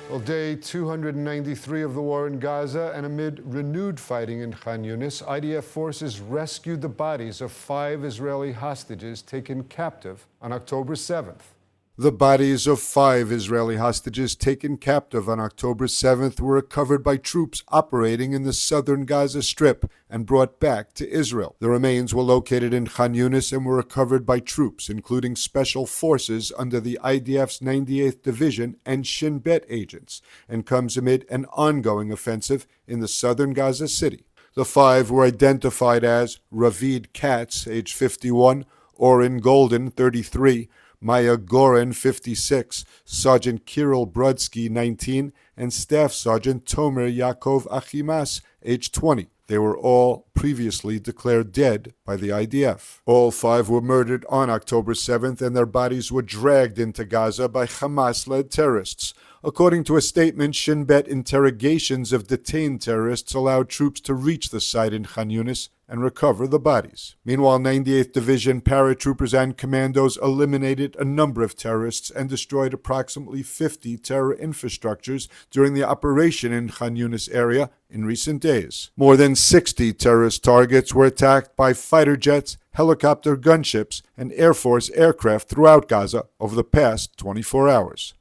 Well, day 293 of the war in Gaza, and amid renewed fighting in Khan Yunis, IDF forces rescued the bodies of 5 Israeli hostages taken captive on October 7th. The bodies of 5 Israeli hostages taken captive on October 7th were recovered by troops operating in the southern Gaza Strip and brought back to Israel. The remains were located in Khan Yunis and were recovered by troops, including special forces under the IDF's 98th Division and Shin Bet agents, and comes amid an ongoing offensive in the southern Gaza City. The 5 were identified as Ravid Katz, age 51, Oren Golden, 33, Maya Goren, 56, Sergeant Kirill Brudsky, 19, and Staff Sergeant Tomer Yaakov Achimas, age 20. They were all previously declared dead by the IDF. All 5 were murdered on October 7th, and their bodies were dragged into Gaza by Hamas-led terrorists. According to a statement, Shin Bet interrogations of detained terrorists allowed troops to reach the site in Khan Yunis and recover the bodies. Meanwhile, 98th Division paratroopers and commandos eliminated a number of terrorists and destroyed approximately 50 terror infrastructures during the operation in Khan Yunis area in recent days. More than 60 terrorist targets were attacked by fighter jets, helicopter gunships, and Air Force aircraft throughout Gaza over the past 24 hours.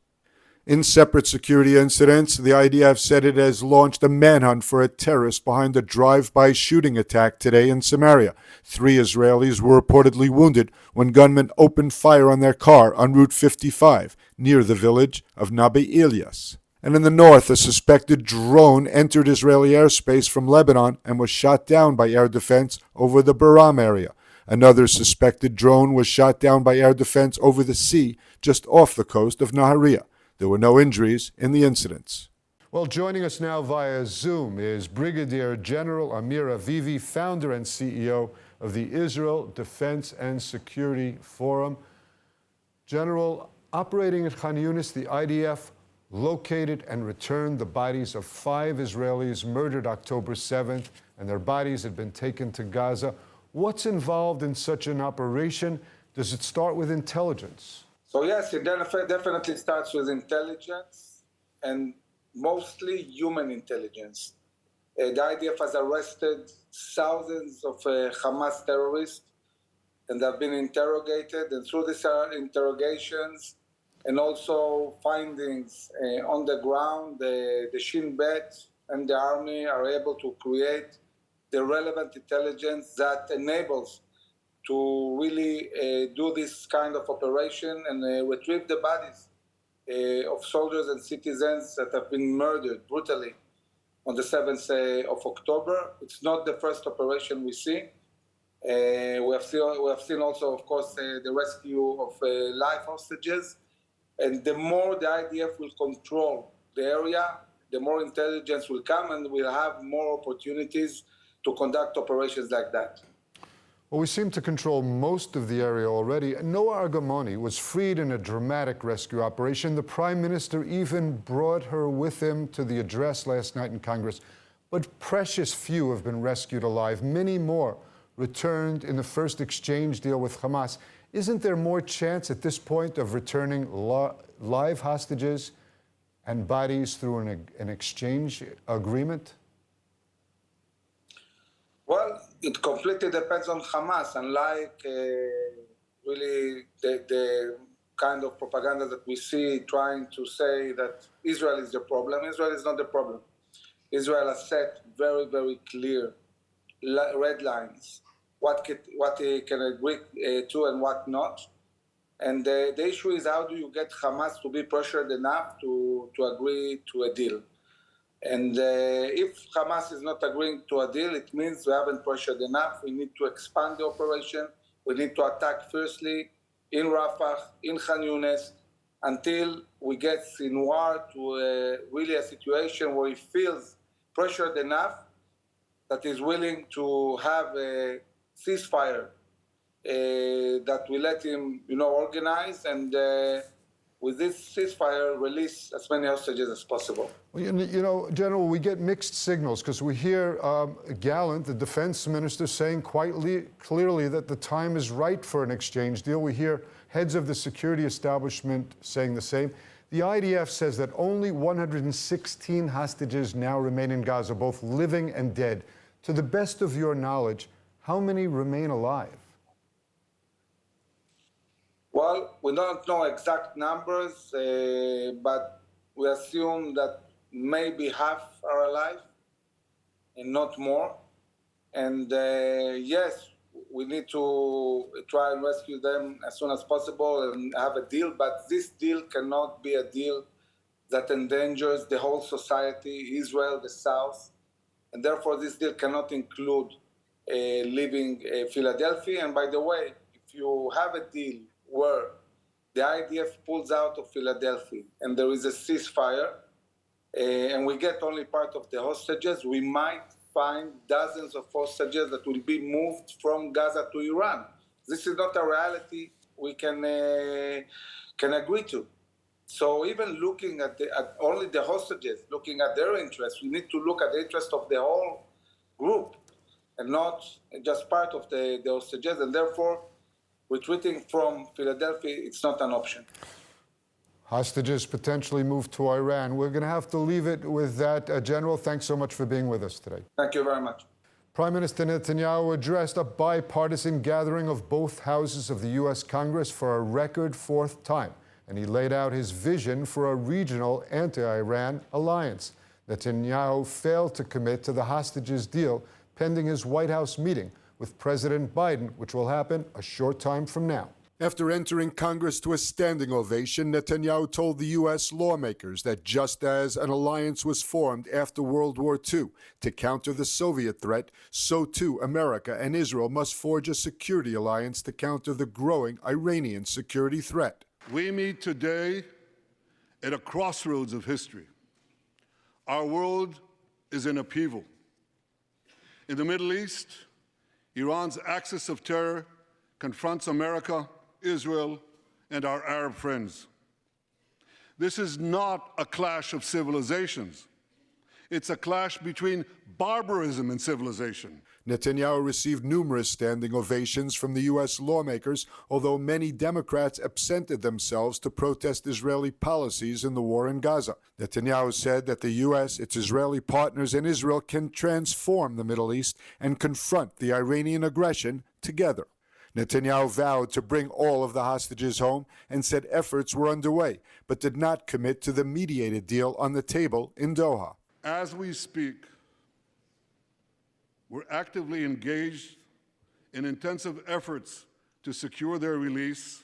In separate security incidents, the IDF said it has launched a manhunt for a terrorist behind a drive-by shooting attack today in Samaria. 3 Israelis were reportedly wounded when gunmen opened fire on their car on Route 55 near the village of Nabi Ilyas. And in the north, a suspected drone entered Israeli airspace from Lebanon and was shot down by air defense over the Baram area. Another suspected drone was shot down by air defense over the sea just off the coast of Nahariya. There were no injuries in the incidents. Well, joining us now via Zoom is Brigadier General Amir Avivi, founder and CEO of the Israel Defense and Security Forum. General, operating at Khan Yunis, the IDF located and returned the bodies of 5 Israelis murdered October 7th, and their bodies had been taken to Gaza. What's involved in such an operation? Does it start with intelligence? So yes, it definitely starts with intelligence, and mostly human intelligence. The IDF has arrested thousands of Hamas terrorists, and they've been interrogated, and through these interrogations and also findings on the ground, the Shin Bet and the army are able to create the relevant intelligence that enables to really do this kind of operation and retrieve the bodies of soldiers and citizens that have been murdered brutally on the 7th of October. It's not the first operation we see. We have seen also, of course, the rescue of live hostages. And the more the IDF will control the area, the more intelligence will come, and we'll have more opportunities to conduct operations like that. Well, we seem to control most of the area already. Noa Argamoni was freed in a dramatic rescue operation. The Prime Minister even brought her with him to the address last night in Congress. But precious few have been rescued alive. Many more returned in the first exchange deal with Hamas. Isn't there more chance at this point of returning live hostages and bodies through an exchange agreement? Well, it completely depends on Hamas, unlike really the kind of propaganda that we see trying to say that Israel is the problem. Israel is not the problem. Israel has set very, very clear red lines, what they can agree to and what not. And the issue is, how do you get Hamas to be pressured enough to agree to a deal? And if Hamas is not agreeing to a deal, it means we haven't pressured enough. We need to expand the operation. We need to attack firstly in Rafah, in Khan Yunis, until we get Sinwar to really a situation where he feels pressured enough that is willing to have a ceasefire that will let him, organize, and with this ceasefire, release as many hostages as possible. Well, General, we get mixed signals because we hear Gallant, the defense minister, saying quite clearly that the time is right for an exchange deal. We hear heads of the security establishment saying the same. The IDF says that only 116 hostages now remain in Gaza, both living and dead. To the best of your knowledge, how many remain alive? Well, we don't know exact numbers, but we assume that maybe half are alive and not more. And yes, we need to try and rescue them as soon as possible and have a deal, but this deal cannot be a deal that endangers the whole society, Israel, the South, and therefore this deal cannot include leaving Philadelphia. And by the way, if you have a deal where the IDF pulls out of Philadelphia and there is a ceasefire, and we get only part of the hostages, we might find dozens of hostages that will be moved from Gaza to Iran. This is not a reality we can agree to. So even looking at only the hostages, looking at their interests, we need to look at the interest of the whole group and not just part of the hostages. And therefore, retreating from Philadelphia, it's not an option. Hostages potentially moved to Iran. We're going to have to leave it with that. General, thanks so much for being with us today. Thank you very much. Prime Minister Netanyahu addressed a bipartisan gathering of both houses of the U.S. Congress for a record fourth time, and he laid out his vision for a regional anti-Iran alliance. Netanyahu failed to commit to the hostages deal pending his White House meeting with President Biden, which will happen a short time from now. After entering Congress to a standing ovation, Netanyahu told the U.S. lawmakers that just as an alliance was formed after World War II to counter the Soviet threat, so too America and Israel must forge a security alliance to counter the growing Iranian security threat. We meet today at a crossroads of history. Our world is in upheaval. In the Middle East, Iran's axis of terror confronts America, Israel, and our Arab friends. This is not a clash of civilizations. It's a clash between barbarism and civilization. Netanyahu received numerous standing ovations from the U.S. lawmakers, although many Democrats absented themselves to protest Israeli policies in the war in Gaza. Netanyahu said that the U.S., its Israeli partners, and Israel can transform the Middle East and confront the Iranian aggression together. Netanyahu vowed to bring all of the hostages home and said efforts were underway, but did not commit to the mediated deal on the table in Doha. As we speak, we're actively engaged in intensive efforts to secure their release,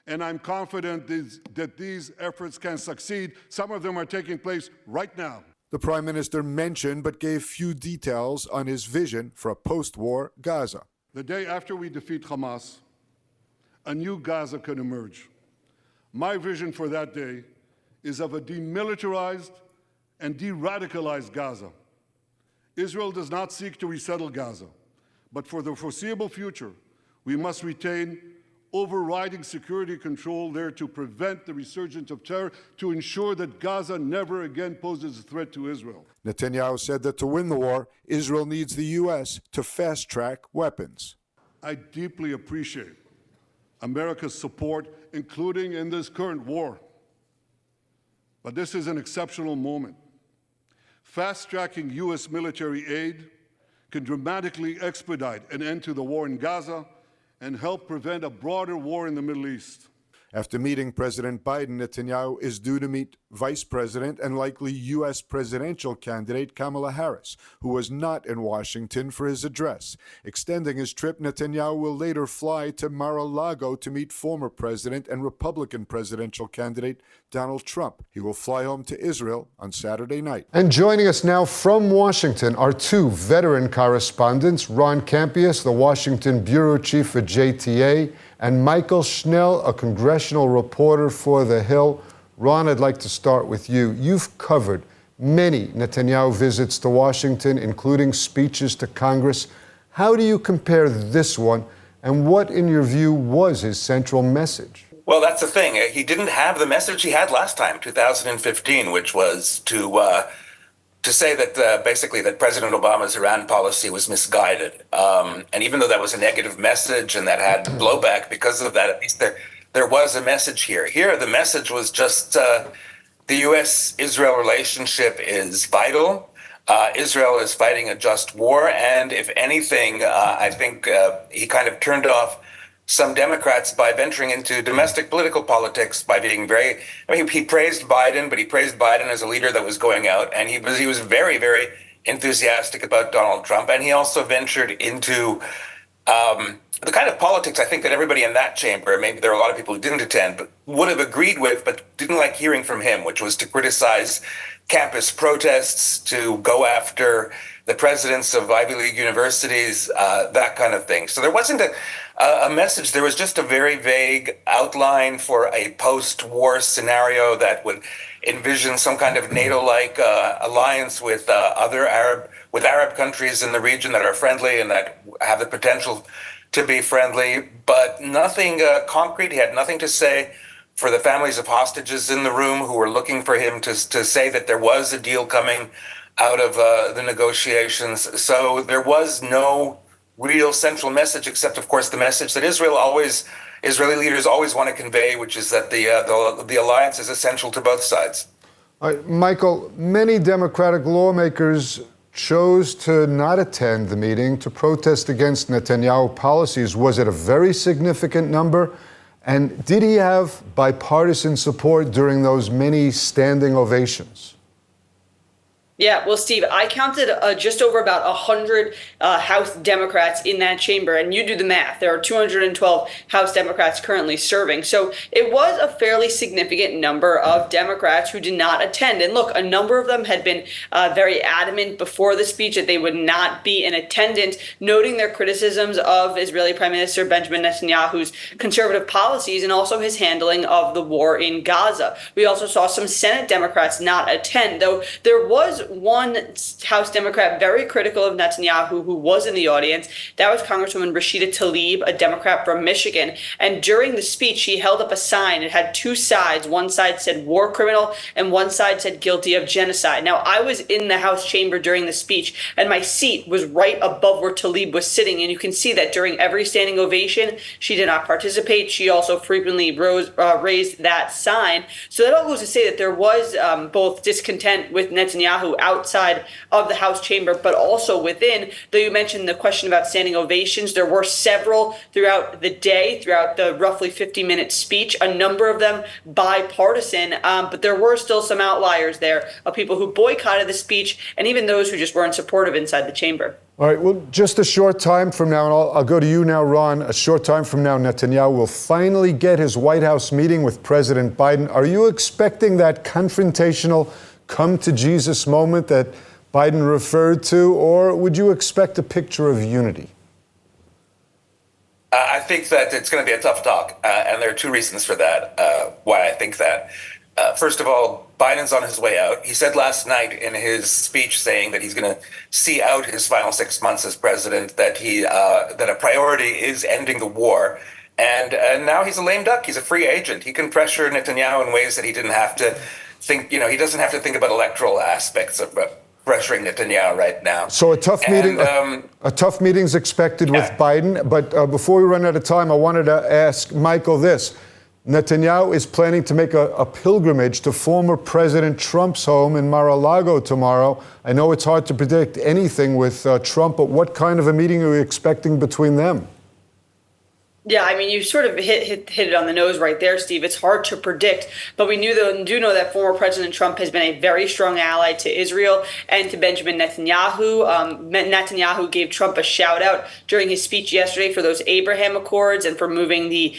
and I'm confident that these efforts can succeed. Some of them are taking place right now. The Prime Minister mentioned but gave few details on his vision for a post-war Gaza. The day after we defeat Hamas, a new Gaza could emerge. My vision for that day is of a demilitarized and de-radicalized Gaza. Israel does not seek to resettle Gaza, but for the foreseeable future, we must retain overriding security control there to prevent the resurgence of terror, to ensure that Gaza never again poses a threat to Israel. Netanyahu said that to win the war, Israel needs the U.S. to fast-track weapons. I deeply appreciate America's support, including in this current war. But this is an exceptional moment. Fast-tracking U.S. military aid can dramatically expedite an end to the war in Gaza and help prevent a broader war in the Middle East. After meeting President Biden, Netanyahu is due to meet Vice President and likely U.S. presidential candidate Kamala Harris, who was not in Washington for his address. Extending his trip, Netanyahu will later fly to Mar-a-Lago to meet former President and Republican presidential candidate Donald Trump. He will fly home to Israel on Saturday night. And joining us now from Washington are two veteran correspondents, Ron Campius, the Washington Bureau Chief for JTA, and Michael Schnell, a congressional reporter for The Hill. Ron, I'd like to start with you. You've covered many Netanyahu visits to Washington, including speeches to Congress. How do you compare this one, and what, in your view, was his central message? Well, that's the thing. He didn't have the message he had last time, 2015, which was to say that basically that President Obama's Iran policy was misguided. And even though that was a negative message and that had blowback because of that, at least there was a message here. Here, the message was just the U.S.-Israel relationship is vital. Israel is fighting a just war, and if anything, I think he kind of turned off some Democrats by venturing into domestic political politics by being very. I mean, he praised Biden, but he praised Biden as a leader that was going out, and he was very, very enthusiastic about Donald Trump, and he also ventured into the kind of politics I think that everybody in that chamber, maybe there are a lot of people who didn't attend, but would have agreed with, but didn't like hearing from him, which was to criticize campus protests, to go after the presidents of Ivy League universities, that kind of thing. So there wasn't a message. There was just a very vague outline for a post-war scenario that would envision some kind of NATO-like alliance with Arab countries in the region that are friendly and that have the potential to be friendly, but nothing concrete. He had nothing to say for the families of hostages in the room who were looking for him to say that there was a deal coming out of the negotiations. So there was no real central message, except, of course, the message that Israeli leaders always want to convey, which is that the alliance is essential to both sides. Michael, many Democratic lawmakers chose to not attend the meeting to protest against Netanyahu policies. Was it a very significant number? And did he have bipartisan support during those many standing ovations? Yeah, well, Steve, I counted just over about 100 House Democrats in that chamber, and you do the math. There are 212 House Democrats currently serving. So it was a fairly significant number of Democrats who did not attend. And look, a number of them had been very adamant before the speech that they would not be in attendance, noting their criticisms of Israeli Prime Minister Benjamin Netanyahu's conservative policies and also his handling of the war in Gaza. We also saw some Senate Democrats not attend, though there was one House Democrat very critical of Netanyahu who was in the audience. That was Congresswoman Rashida Tlaib, a Democrat from Michigan. And during the speech, she held up a sign. It had two sides. One side said war criminal and one side said guilty of genocide. Now, I was in the House chamber during the speech, and my seat was right above where Tlaib was sitting. And you can see that during every standing ovation, she did not participate. She also frequently raised that sign. So that all goes to say that there was both discontent with Netanyahu outside of the House chamber, but also within. Though you mentioned the question about standing ovations, there were several throughout the day, throughout the roughly 50-minute speech, a number of them bipartisan, but there were still some outliers there of people who boycotted the speech and even those who just weren't supportive inside the chamber. All right, well, just a short time from now, and I'll go to you now, Ron. A short time from now, Netanyahu will finally get his White House meeting with President Biden. Are you expecting that confrontational come-to-Jesus moment that Biden referred to, or would you expect a picture of unity? I think that it's going to be a tough talk, and there are two reasons for that, why I think that. First of all, Biden's on his way out. He said last night in his speech saying that he's going to see out his final 6 months as president, that that a priority is ending the war. And now he's a lame duck. He's a free agent. He can pressure Netanyahu in ways that he didn't have to think, he doesn't have to think about electoral aspects of pressuring Netanyahu right now. So a tough meeting, a tough meeting's expected with Biden. But before we run out of time, I wanted to ask Michael this. Netanyahu is planning to make a pilgrimage to former President Trump's home in Mar-a-Lago tomorrow. I know it's hard to predict anything with Trump, but what kind of a meeting are we expecting between them? Yeah, I mean, you sort of hit it on the nose right there, Steve. It's hard to predict, but we do know that former President Trump has been a very strong ally to Israel and to Benjamin Netanyahu. Netanyahu gave Trump a shout out during his speech yesterday for those Abraham Accords and for moving the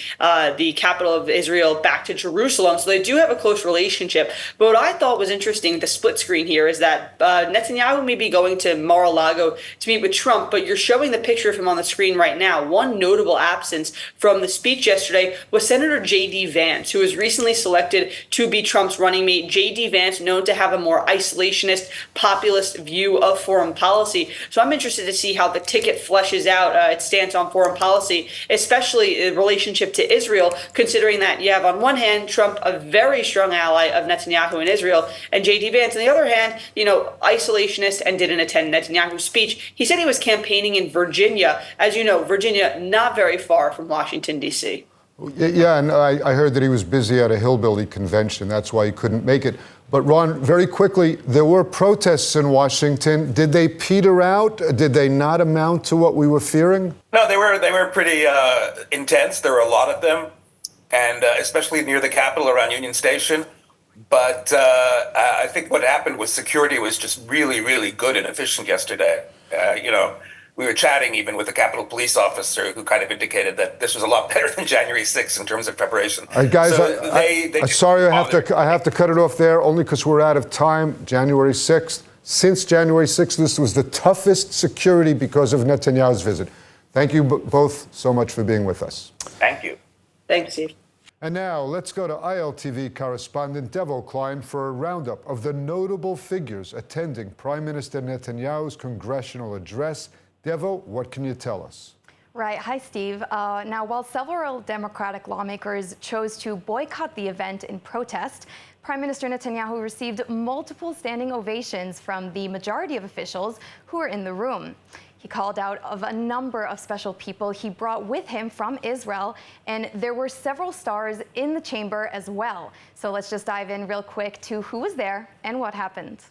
capital of Israel back to Jerusalem. So they do have a close relationship. But what I thought was interesting, the split screen here, is that Netanyahu may be going to Mar-a-Lago to meet with Trump, but you're showing the picture of him on the screen right now. One notable absence from the speech yesterday was Senator J.D. Vance, who was recently selected to be Trump's running mate. J.D. Vance, known to have a more isolationist, populist view of foreign policy. So I'm interested to see how the ticket fleshes out its stance on foreign policy, especially in relationship to Israel, considering that you have on one hand Trump, a very strong ally of Netanyahu in Israel, and J.D. Vance on the other hand, isolationist and didn't attend Netanyahu's speech. He said he was campaigning in Virginia. As you know, Virginia not very far from Washington, D.C. Yeah, and I heard that he was busy at a hillbilly convention. That's why he couldn't make it. But Ron, very quickly, there were protests in Washington. Did they peter out? Did they not amount to what we were fearing? No, they were pretty intense. There were a lot of them, and especially near the Capitol around Union Station. But I think what happened was security was just really, really good and efficient yesterday. We were chatting even with the Capitol police officer who kind of indicated that this was a lot better than January 6th in terms of preparation. Guys, so sorry, I have to cut it off there only because we're out of time. January 6th. Since January 6th, this was the toughest security because of Netanyahu's visit. Thank you both so much for being with us. Thank you. Thanks, Steve. And now let's go to ILTV correspondent Devo Klein for a roundup of the notable figures attending Prime Minister Netanyahu's congressional address. Devo, what can you tell us? Right. Hi, Steve. Now, while several Democratic lawmakers chose to boycott the event in protest, Prime Minister Netanyahu received multiple standing ovations from the majority of officials who were in the room. He called out of a number of special people he brought with him from Israel, and there were several stars in the chamber as well. So let's just dive in real quick to who was there and what happened.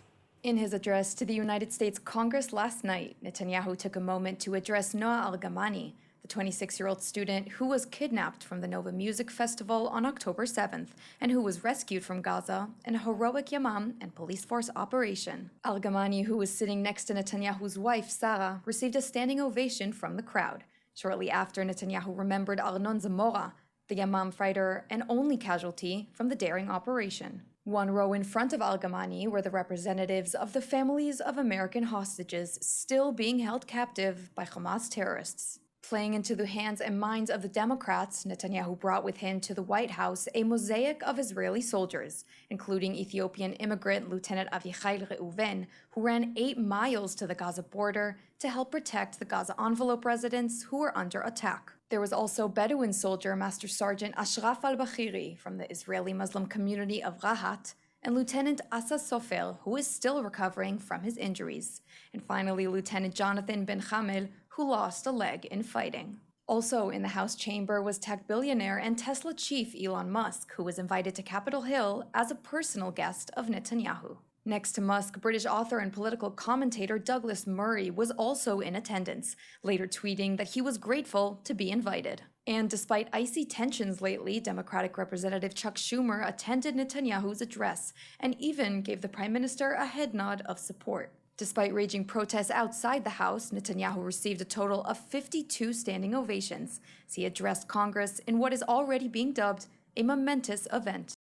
In his address to the United States Congress last night, Netanyahu took a moment to address Noah Argamani, the 26-year-old student who was kidnapped from the Nova Music Festival on October 7th and who was rescued from Gaza in a heroic Yamam and police force operation. Argamani, who was sitting next to Netanyahu's wife, Sarah, received a standing ovation from the crowd. Shortly after, Netanyahu remembered Arnon Zamora, the Yamam fighter and only casualty from the daring operation. One row in front of Argamani were the representatives of the families of American hostages still being held captive by Hamas terrorists. Playing into the hands and minds of the Democrats, Netanyahu brought with him to the White House a mosaic of Israeli soldiers, including Ethiopian immigrant Lieutenant Avichai Reuven, who ran 8 miles to the Gaza border to help protect the Gaza envelope residents who were under attack. There was also Bedouin soldier Master Sergeant Ashraf al-Bakhiri from the Israeli Muslim community of Rahat, and Lieutenant Asa Sofer, who is still recovering from his injuries. And finally, Lieutenant Jonathan Ben Hamel, who lost a leg in fighting. Also in the House chamber was tech billionaire and Tesla chief Elon Musk, who was invited to Capitol Hill as a personal guest of Netanyahu. Next to Musk, British author and political commentator Douglas Murray was also in attendance, later tweeting that he was grateful to be invited. And despite icy tensions lately, Democratic Representative Chuck Schumer attended Netanyahu's address and even gave the Prime Minister a head nod of support. Despite raging protests outside the House, Netanyahu received a total of 52 standing ovations as he addressed Congress in what is already being dubbed a momentous event.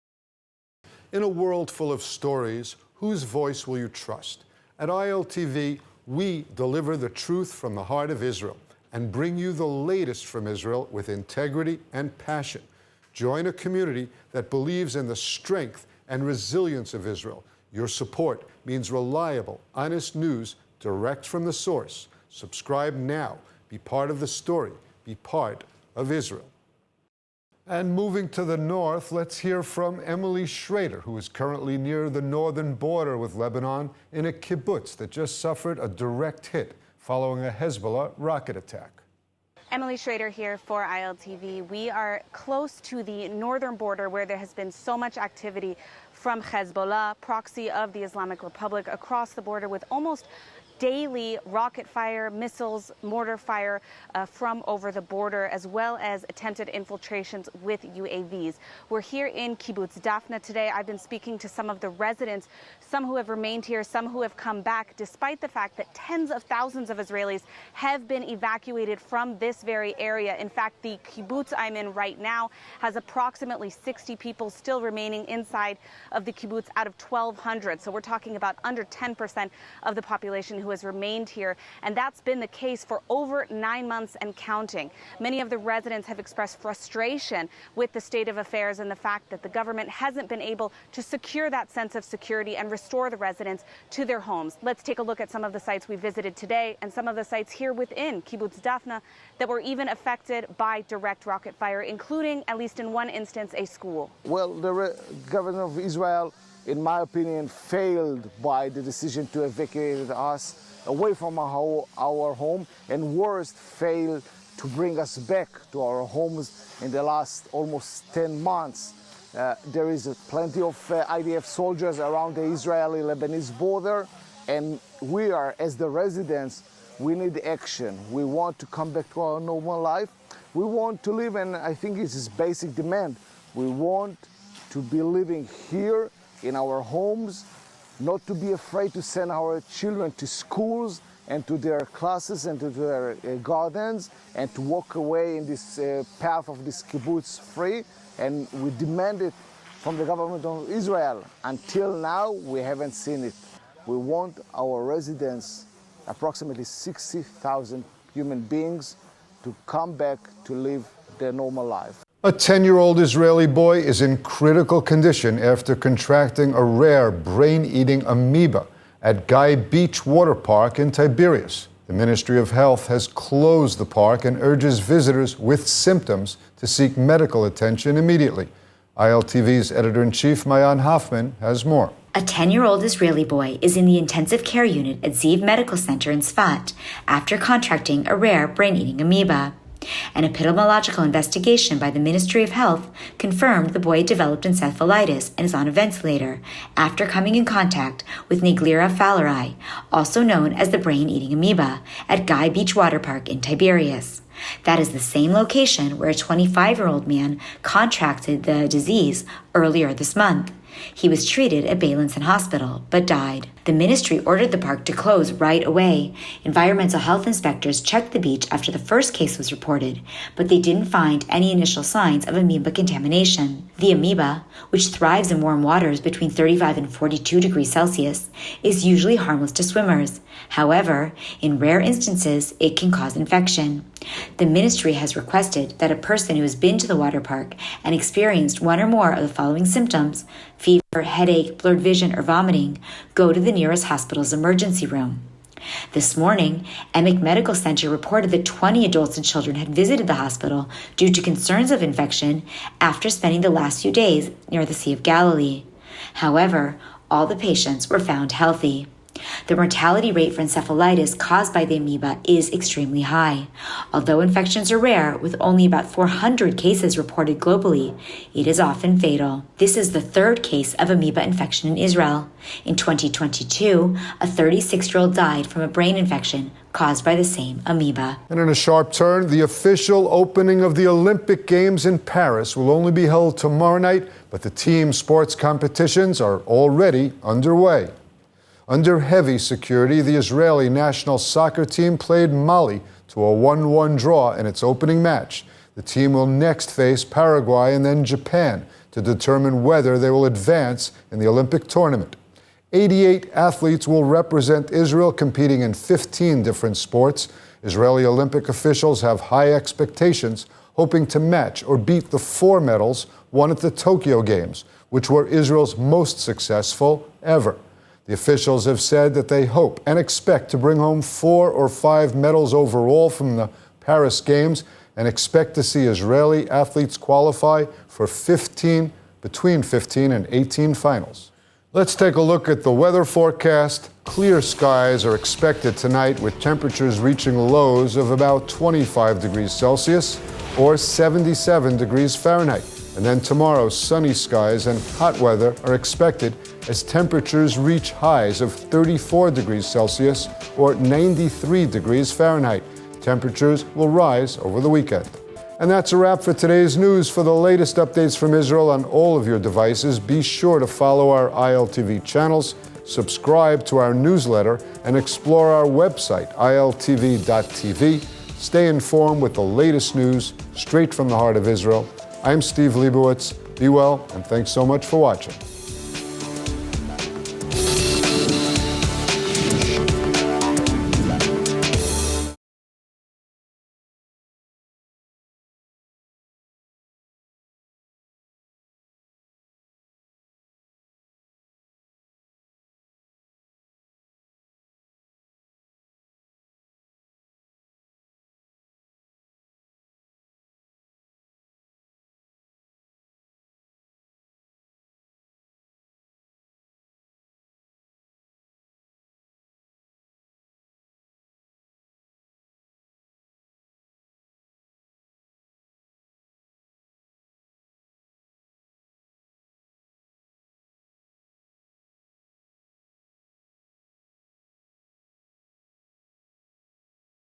In a world full of stories, whose voice will you trust? At ILTV, we deliver the truth from the heart of Israel and bring you the latest from Israel with integrity and passion. Join a community that believes in the strength and resilience of Israel. Your support means reliable, honest news direct from the source. Subscribe now. Be part of the story. Be part of Israel. And moving to the north, let's hear from Emily Schrader, who is currently near the northern border with Lebanon in a kibbutz that just suffered a direct hit following a Hezbollah rocket attack. Emily Schrader here for ILTV. We are close to the northern border where there has been so much activity from Hezbollah, proxy of the Islamic Republic, across the border with almost daily rocket fire, missiles, mortar fire from over the border, as well as attempted infiltrations with UAVs. We're here in Kibbutz Dafna today. I've been speaking to some of the residents, some who have remained here, some who have come back, despite the fact that tens of thousands of Israelis have been evacuated from this very area. In fact, the kibbutz I'm in right now has approximately 60 people still remaining inside of the kibbutz out of 1,200. So we're talking about under 10% of the population who has remained here, and that's been the case for over 9 months and counting. Many of the residents have expressed frustration with the state of affairs and the fact that the government hasn't been able to secure that sense of security and restore the residents to their homes. Let's take a look at some of the sites we visited today and some of the sites here within Kibbutz Dafna that were even affected by direct rocket fire, including, at least in one instance, a school. Well, the government of Israel, in my opinion, failed by the decision to evacuate us away from our home, and worst, failed to bring us back to our homes in the last almost 10 months. There is plenty of IDF soldiers around the Israeli-Lebanese border, and we are, as the residents, we need action. We want to come back to our normal life. We want to live, and I think it's his basic demand. We want to be living here in our homes, not to be afraid to send our children to schools and to their classes and to their gardens, and to walk away in this path of this kibbutz free. And we demand it from the government of Israel. Until now, we haven't seen it. We want our residents, approximately 60,000 human beings, to come back to live their normal life. A 10-year-old Israeli boy is in critical condition after contracting a rare brain-eating amoeba at Guy Beach Water Park in Tiberias. The Ministry of Health has closed the park and urges visitors with symptoms to seek medical attention immediately. ILTV's editor-in-chief, Mayan Hoffman, has more. A 10-year-old Israeli boy is in the intensive care unit at Ziv Medical Center in Sfat after contracting a rare brain-eating amoeba. An epidemiological investigation by the Ministry of Health confirmed the boy developed encephalitis and is on a ventilator after coming in contact with Naegleria fowleri, also known as the brain-eating amoeba, at Guy Beach Water Park in Tiberias. That is the same location where a 25-year-old man contracted the disease earlier this month. He was treated at Beilinson Hospital, but died. The ministry ordered the park to close right away. Environmental health inspectors checked the beach after the first case was reported, but they didn't find any initial signs of amoeba contamination. The amoeba, which thrives in warm waters between 35 and 42 degrees Celsius, is usually harmless to swimmers. However, in rare instances, it can cause infection. The ministry has requested that a person who has been to the water park and experienced one or more of the following symptoms, fever, headache, blurred vision, or vomiting, go to the nearest hospital's emergency room. This morning, Emek Medical Center reported that 20 adults and children had visited the hospital due to concerns of infection after spending the last few days near the Sea of Galilee. However, all the patients were found healthy. The mortality rate for encephalitis caused by the amoeba is extremely high. Although infections are rare, with only about 400 cases reported globally, it is often fatal. This is the third case of amoeba infection in Israel. In 2022, a 36-year-old died from a brain infection caused by the same amoeba. And in a sharp turn, the official opening of the Olympic Games in Paris will only be held tomorrow night, but the team sports competitions are already underway. Under heavy security, the Israeli national soccer team played Mali to a 1-1 draw in its opening match. The team will next face Paraguay and then Japan to determine whether they will advance in the Olympic tournament. 88 athletes will represent Israel, competing in 15 different sports. Israeli Olympic officials have high expectations, hoping to match or beat the 4 medals won at the Tokyo Games, which were Israel's most successful ever. The officials have said that they hope and expect to bring home 4 or 5 medals overall from the Paris Games, and expect to see Israeli athletes qualify for between 15 and 18 finals. Let's take a look at the weather forecast. Clear skies are expected tonight, with temperatures reaching lows of about 25 degrees Celsius or 77 degrees Fahrenheit. And then tomorrow, sunny skies and hot weather are expected as temperatures reach highs of 34 degrees Celsius or 93 degrees Fahrenheit. Temperatures will rise over the weekend. And that's a wrap for today's news. For the latest updates from Israel on all of your devices, be sure to follow our ILTV channels, subscribe to our newsletter, and explore our website, iltv.tv. Stay informed with the latest news straight from the heart of Israel. I'm Steve Leibowitz. Be well, and thanks so much for watching.